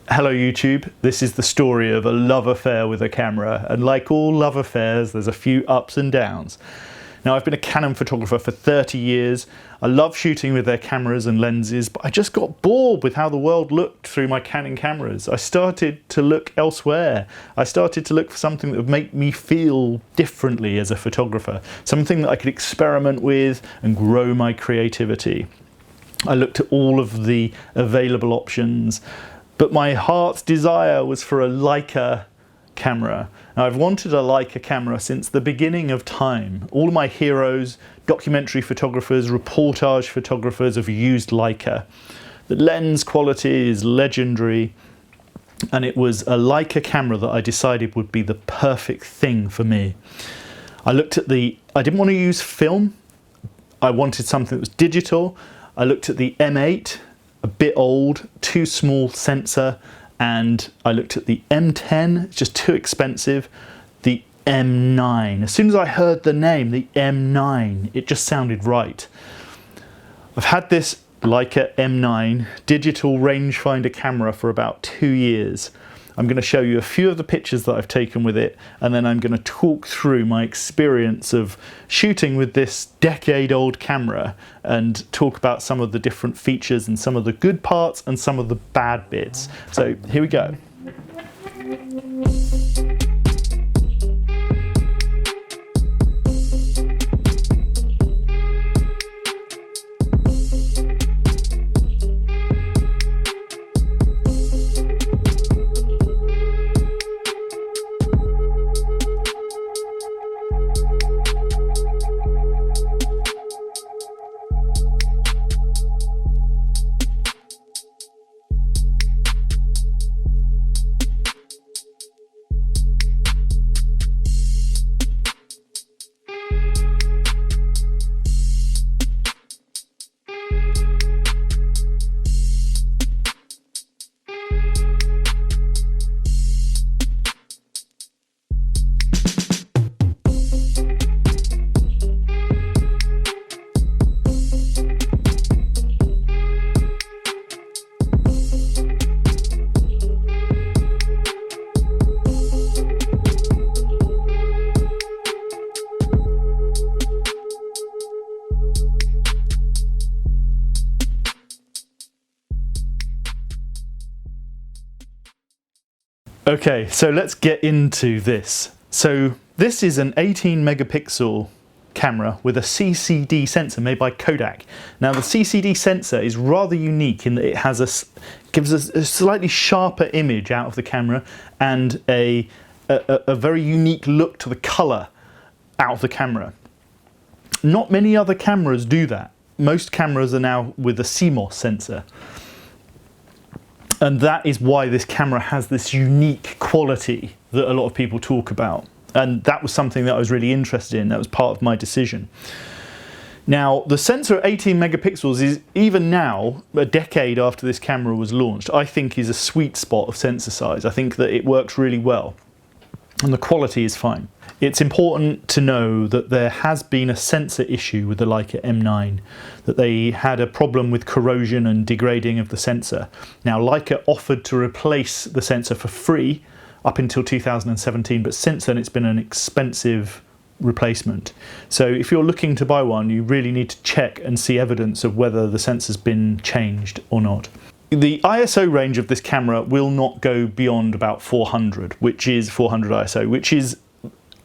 Hello YouTube, this is the story of a love affair with a camera, and like all love affairs there's a few ups and downs. Now I've been a Canon photographer for 30 years, I love shooting with their cameras and lenses, but I just got bored with how the world looked through my Canon cameras. I started to look elsewhere. I started to look for something that would make me feel differently as a photographer, something that I could experiment with and grow my creativity. I looked at all of the available options, but my heart's desire was for a Leica camera. Now, I've wanted a Leica camera since the beginning of time. All of my heroes, documentary photographers, reportage photographers have used Leica. The lens quality is legendary, and it was a Leica camera that I decided would be the perfect thing for me. I didn't want to use film. I wanted something that was digital. I looked at the M8, a bit old, too small sensor, and I looked at the M10, it's just too expensive. The M9, as soon as I heard the name, the M9, it just sounded right. I've had this Leica M9 digital rangefinder camera for about 2 years. I'm going to show you a few of the pictures that I've taken with it, and then I'm going to talk through my experience of shooting with this decade-old camera and talk about some of the different features and some of the good parts and some of the bad bits. So here we go. Okay, so let's get into this. So this is an 18 megapixel camera with a CCD sensor made by Kodak. Now the CCD sensor is rather unique in that it has gives us a slightly sharper image out of the camera and a very unique look to the color out of the camera. Not many other cameras do that. Most cameras are now with a CMOS sensor. And that is why this camera has this unique quality that a lot of people talk about. And that was something that I was really interested in. That was part of my decision. Now, the sensor at 18 megapixels is, even now, a decade after this camera was launched, I think is a sweet spot of sensor size. I think that it works really well. And the quality is fine. It's important to know that there has been a sensor issue with the Leica M9, that they had a problem with corrosion and degrading of the sensor. Now Leica offered to replace the sensor for free up until 2017, but since then it's been an expensive replacement. So if you're looking to buy one, you really need to check and see evidence of whether the sensor's been changed or not. The ISO range of this camera will not go beyond about 400, which is 400 ISO, which is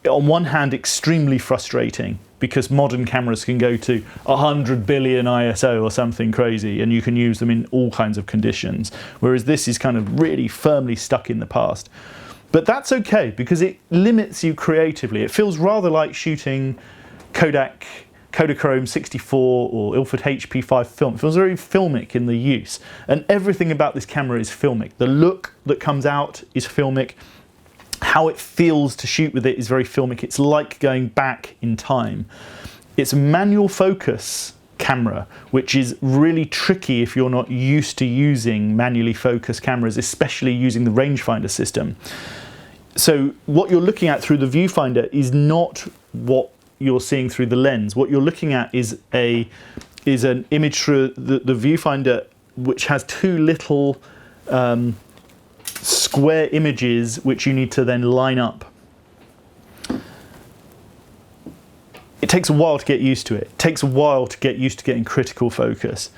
on one hand extremely frustrating because modern cameras can go to 100 billion ISO or something crazy and you can use them in all kinds of conditions, whereas this is kind of really firmly stuck in the past. But that's okay because it limits you creatively. It feels rather like shooting Kodak Kodachrome 64 or Ilford HP5 film. It feels very filmic in the use, and everything about this camera is filmic. The look that comes out is filmic. How it feels to shoot with it is very filmic. It's like going back in time. It's a manual focus camera, which is really tricky if you're not used to using manually focused cameras, especially using the rangefinder system. So what you're looking at through the viewfinder is not what you're seeing through the lens. What you're looking at is an image through the viewfinder which has two little square images which you need to then line up. It takes a while to get used to it. It takes a while to get used to getting critical focus.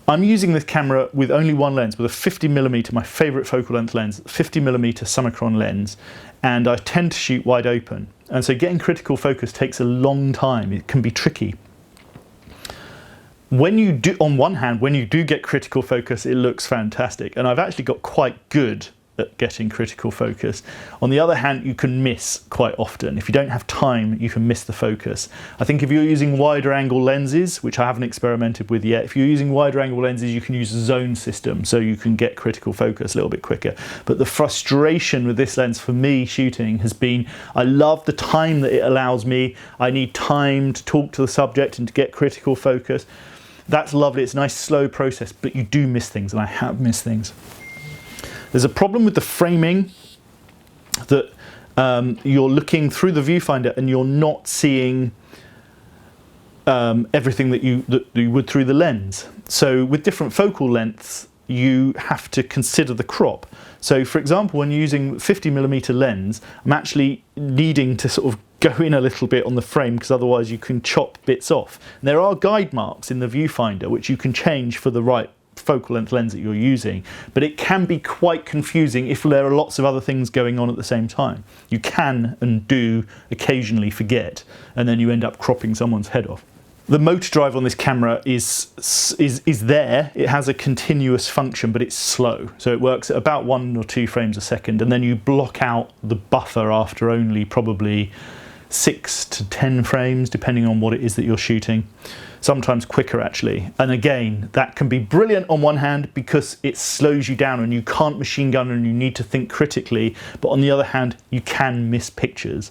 I'm using this camera with only one lens, with a 50mm, my favourite focal length lens, 50mm Summicron lens, and I tend to shoot wide open. And so getting critical focus takes a long time. It can be tricky. When you do, on one hand, when you do get critical focus, it looks fantastic. And I've actually got quite good at getting critical focus. On the other hand, you can miss quite often. If you don't have time, you can miss the focus. I think if you're using wider angle lenses, which I haven't experimented with yet, if you're using wider angle lenses, you can use a zone system, so you can get critical focus a little bit quicker. But the frustration with this lens for me shooting has been, I love the time that it allows me. I need time to talk to the subject and to get critical focus. That's lovely, it's a nice slow process, but you do miss things, and I have missed things. There's a problem with the framing, that you're looking through the viewfinder and you're not seeing everything that you would through the lens. So with different focal lengths, you have to consider the crop. So for example, when using 50mm lens, I'm actually needing to sort of go in a little bit on the frame, because otherwise you can chop bits off. And there are guide marks in the viewfinder which you can change for the right focal length lens that you're using, but it can be quite confusing if there are lots of other things going on at the same time. You can and do occasionally forget, and then you end up cropping someone's head off. The motor drive on this camera is there. It has a continuous function, but it's slow. So it works at about 1 or 2 frames a second, and then you block out the buffer after only probably 6 to 10 frames, depending on what it is that you're shooting. Sometimes quicker actually. And again, that can be brilliant on one hand because it slows you down and you can't machine gun and you need to think critically, but on the other hand, you can miss pictures.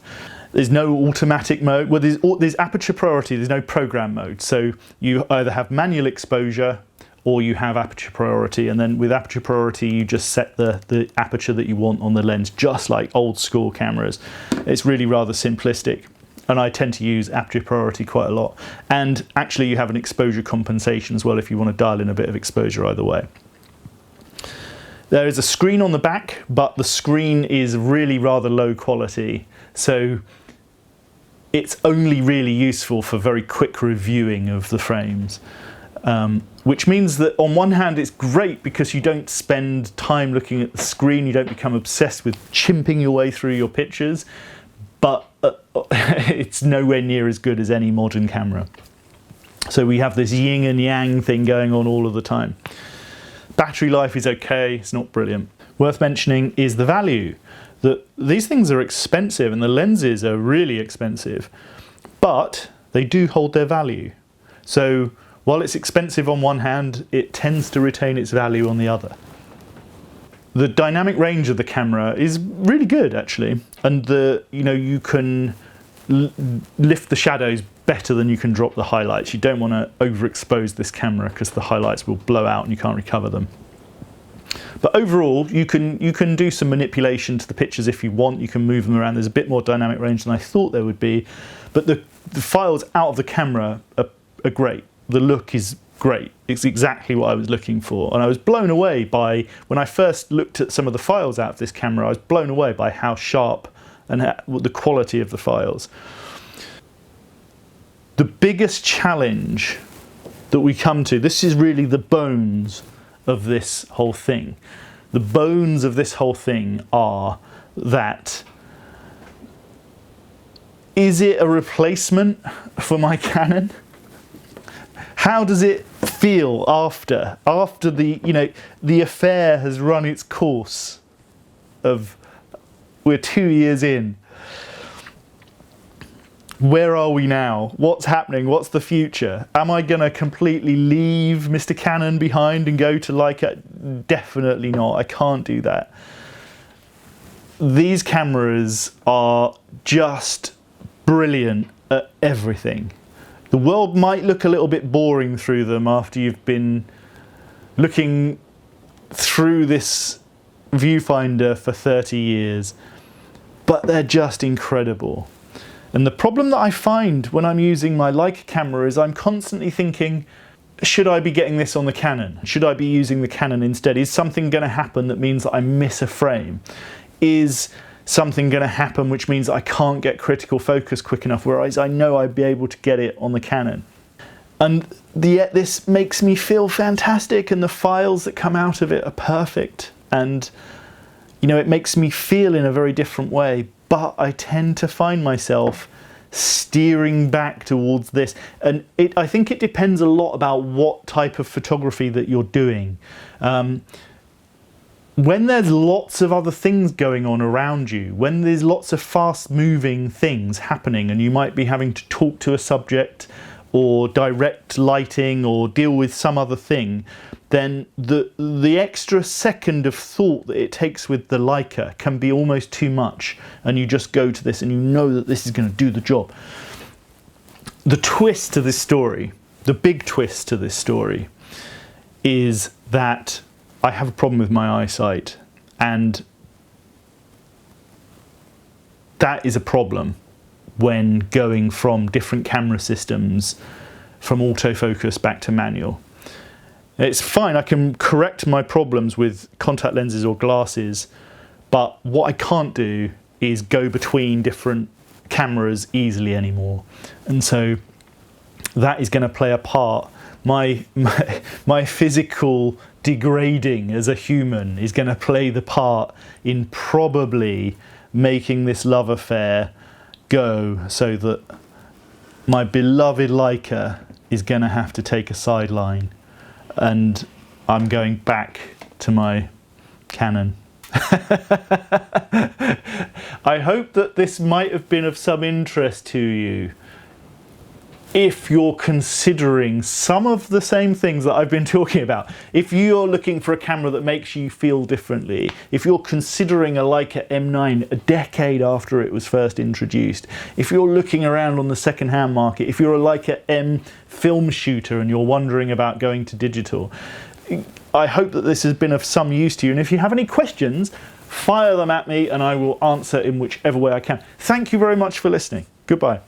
There's no automatic mode. Well, there's aperture priority, there's no program mode. So you either have manual exposure or you have aperture priority, and then with aperture priority you just set the aperture that you want on the lens, just like old school cameras. It's really rather simplistic, and I tend to use aperture priority quite a lot. And actually you have an exposure compensation as well if you want to dial in a bit of exposure either way. There is a screen on the back, but the screen is really rather low quality, so it's only really useful for very quick reviewing of the frames. Which means that on one hand it's great because you don't spend time looking at the screen, you don't become obsessed with chimping your way through your pictures, but it's nowhere near as good as any modern camera. So we have this yin and yang thing going on all of the time. Battery life is okay, it's not brilliant. Worth mentioning is the value. That these things are expensive and the lenses are really expensive, but they do hold their value. So while it's expensive on one hand, it tends to retain its value on the other. The dynamic range of the camera is really good actually, and you can lift the shadows better than you can drop the highlights. You don't want to overexpose this camera because the highlights will blow out and you can't recover them. But overall, you can do some manipulation to the pictures if you want. You can move them around. There's a bit more dynamic range than I thought there would be, but the files out of the camera are great. The look is great. It's exactly what I was looking for. And I was blown away by, when I first looked at some of the files out of this camera, I was blown away by how sharp and the quality of the files. The biggest challenge that we come to, this is really the bones of this whole thing. The bones of this whole thing are that, is it a replacement for my Canon? How does it feel after the affair has run its course of, we're 2 years in. Where are we now? What's happening? What's the future? Am I going to completely leave Mr. Canon behind and go to Leica? Definitely not. I can't do that. These cameras are just brilliant at everything. The world might look a little bit boring through them after you've been looking through this viewfinder for 30 years, but they're just incredible. And the problem that I find when I'm using my Leica camera is I'm constantly thinking, should I be getting this on the Canon? Should I be using the Canon instead? Is something going to happen that means that I miss a frame? Is something going to happen which means I can't get critical focus quick enough, whereas I know I'd be able to get it on the Canon? And yet this makes me feel fantastic, and the files that come out of it are perfect, and you know, it makes me feel in a very different way. But I tend to find myself steering back towards this, and I think it depends a lot about what type of photography that you're doing. When there's lots of other things going on around you, when there's lots of fast moving things happening, and you might be having to talk to a subject or direct lighting or deal with some other thing, then the extra second of thought that it takes with the Leica can be almost too much, and you just go to this and you know that this is going to do the job. The twist to this story, the big twist to this story, is that I have a problem with my eyesight, and that is a problem when going from different camera systems, from autofocus back to manual. It's fine, I can correct my problems with contact lenses or glasses, but what I can't do is go between different cameras easily anymore. And so that is going to play a part. My physical degrading as a human is going to play the part in probably making this love affair go so that my beloved Leica is going to have to take a sideline, and I'm going back to my Canon. I hope that this might have been of some interest to you if you're considering some of the same things that I've been talking about. If you're looking for a camera that makes you feel differently, if you're considering a Leica M9 a decade after it was first introduced, if you're looking around on the second-hand market, if you're a Leica M film shooter and you're wondering about going to digital, I hope that this has been of some use to you. And if you have any questions, fire them at me and I will answer in whichever way I can. Thank you very much for listening. Goodbye.